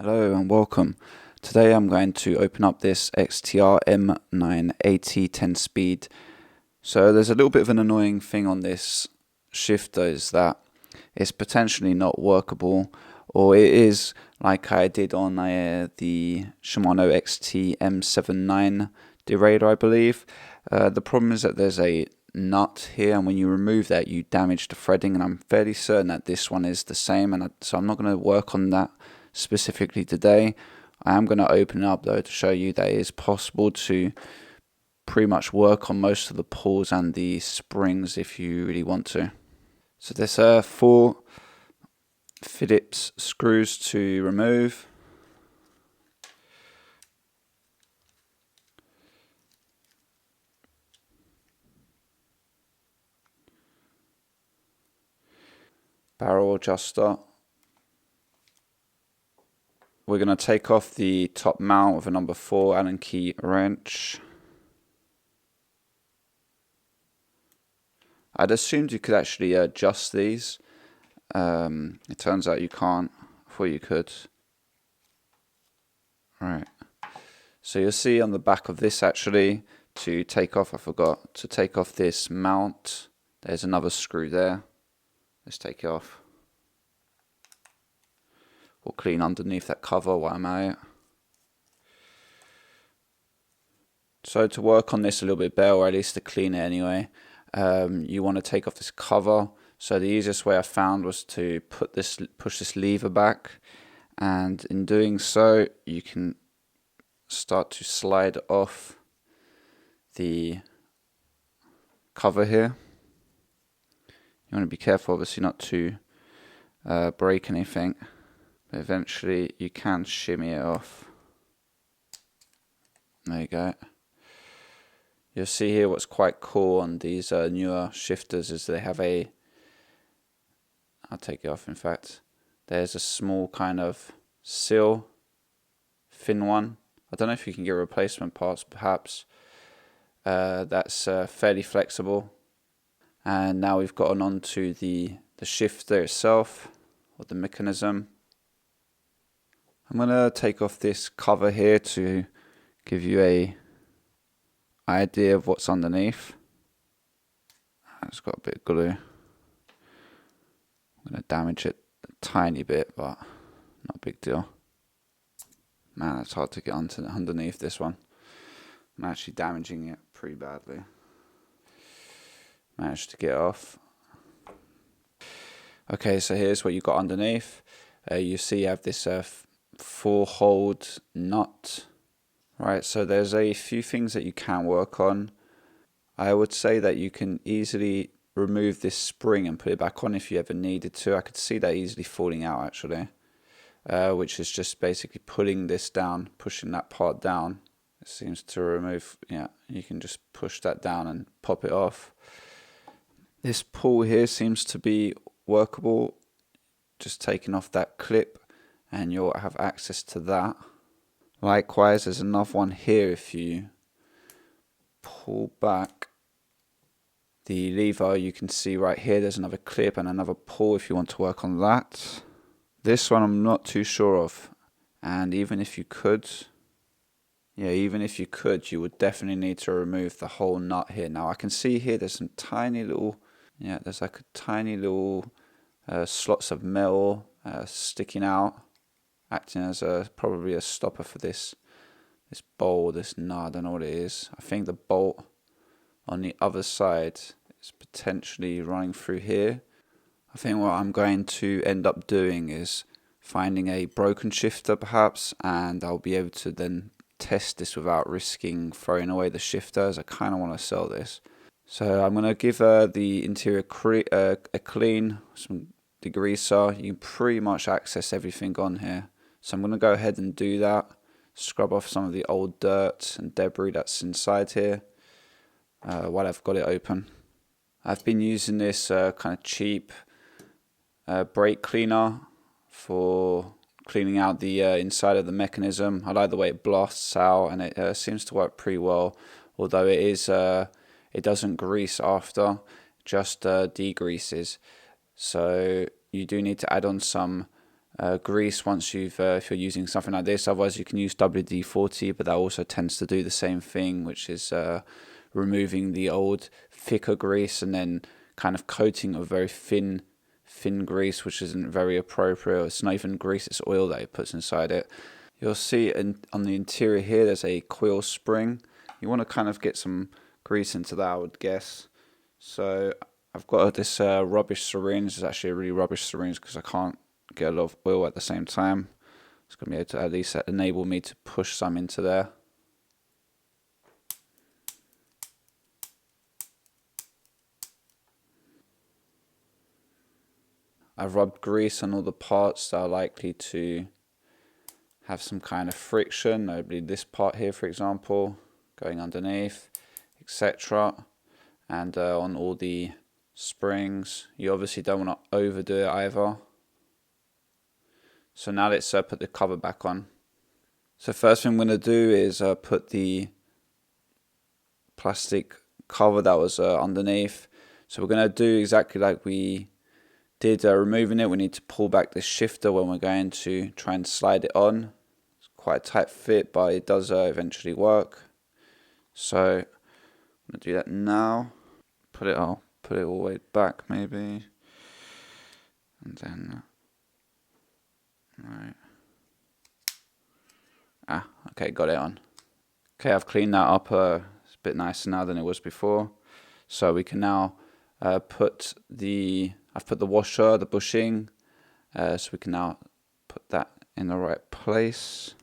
Hello and welcome. Today I'm going to open up this XTR M980 10-speed. So there's a little bit of an annoying thing on this shifter is that it's potentially not workable, or it is like I did on the Shimano XT M79 derailleur, I believe. The problem is that there's a nut here, and when you remove that you damage the threading, and I'm fairly certain that this one is the same, and so I'm not going to work on that specifically today. I am going to open it up though to show you that it is possible to pretty much work on most of the pulls and the springs if you really want to. So there's 4 Phillips screws to remove. Barrel adjuster. We're going to take off the top mount with a number 4 Allen key wrench. I'd assumed you could actually adjust these. It turns out you can't. I thought you could. Right. So you'll see on the back of this actually, to take off, I forgot, to take off this mount, there's another screw there. Let's take it off. We'll clean underneath that cover while I'm at it. So to work on this a little bit better, or at least to clean it anyway, you want to take off this cover. So the easiest way I found was to push this lever back, and in doing so you can start to slide off the cover here. You want to be careful obviously not to break anything, but eventually you can shimmy it off. There you go. You'll see here what's quite cool on these newer shifters is they have a, I'll take it off in fact, there's a small kind of seal, thin one. I don't know if you can get replacement parts perhaps. That's fairly flexible. And now we've gotten onto the shifter itself, or the mechanism. I'm going to take off this cover here to give you a idea of what's underneath. It's got a bit of glue. I'm going to damage it a tiny bit, but not a big deal. Man, it's hard to get underneath this one. I'm actually damaging it pretty badly. Managed to get off. Okay, so here's what you got underneath. You see you have this 4-hold nut. Right, so there's a few things that you can work on. I would say that you can easily remove this spring and put it back on if you ever needed to. I could see that easily falling out actually, which is just basically pulling this down, pushing that part down. It seems to remove, yeah, you can just push that down and pop it off. This pull here seems to be workable. Just taking off that clip and you'll have access to that. Likewise, there's another one here. If you pull back the lever, you can see right here there's another clip and another pull if you want to work on that. This one I'm not too sure of, and even if you could, you would definitely need to remove the whole nut here. Now I can see here there's some tiny little, there's like a tiny little slots of metal sticking out, acting as probably a stopper for this bolt, this nut. I don't know what it is. I think the bolt on the other side is potentially running through here. I think what I'm going to end up doing is finding a broken shifter perhaps, and I'll be able to then test this without risking throwing away the shifter, as I kind of want to sell this. So I'm going to give the interior a clean, some degreaser. You can pretty much access everything on here. So I'm going to go ahead and do that. Scrub off some of the old dirt and debris that's inside here while I've got it open. I've been using this kind of cheap brake cleaner for cleaning out the inside of the mechanism. I like the way it blasts out, and it seems to work pretty well, although it doesn't grease after, just degreases. So you do need to add on some grease once you've if you're using something like this. Otherwise you can use WD-40, but that also tends to do the same thing, which is removing the old thicker grease and then kind of coating a very thin grease, which isn't very appropriate. It's not even grease, it's oil that it puts inside it. You'll see on the interior here there's a coil spring. You want to kind of get some grease into that, I would guess. So I've got this rubbish syringe. It's actually a really rubbish syringe because I can't get a lot of oil at the same time. It's going to be able to at least enable me to push some into there. I've rubbed grease on all the parts that are likely to have some kind of friction, notably this part here, for example, going underneath, etc. And on all the springs. You obviously don't want to overdo it either. So now let's put the cover back on. So first thing I'm going to do is put the plastic cover that was underneath. So we're going to do exactly like we did removing it. We need to pull back the shifter when we're going to try and slide it on. It's quite a tight fit, but it does eventually work. So I'm going to do that now. I'll put it all the way back maybe. And then, right. Okay, got it on. Okay, I've cleaned that up. It's a bit nicer now than it was before. So we can now I've put the washer, the bushing, so we can now put that in the right place.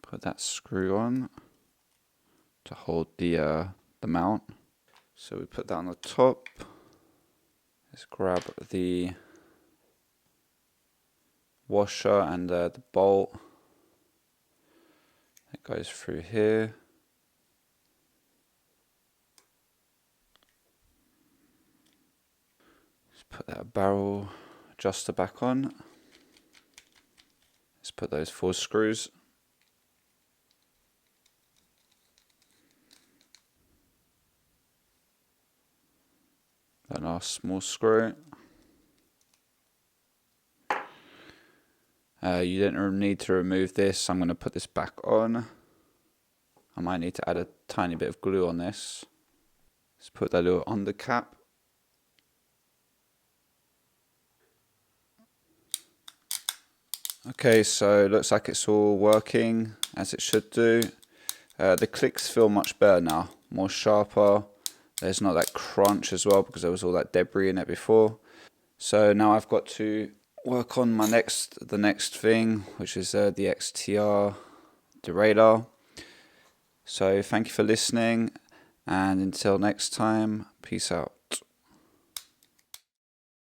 Put that screw on to hold the mount. So we put that on the top. Let's grab the washer and the bolt. It goes through here. Let's put that barrel adjuster back on. Let's put those 4 screws. That last small screw. You don't need to remove this. I'm going to put this back on. I might need to add a tiny bit of glue on this. Let's put that little under cap. Okay, so it looks like it's all working as it should do. The clicks feel much better now, more sharper. There's not that crunch as well because there was all that debris in it before. So now I've got to work on the next thing, which is the XTR derailleur. So thank you for listening, and until next time, peace out.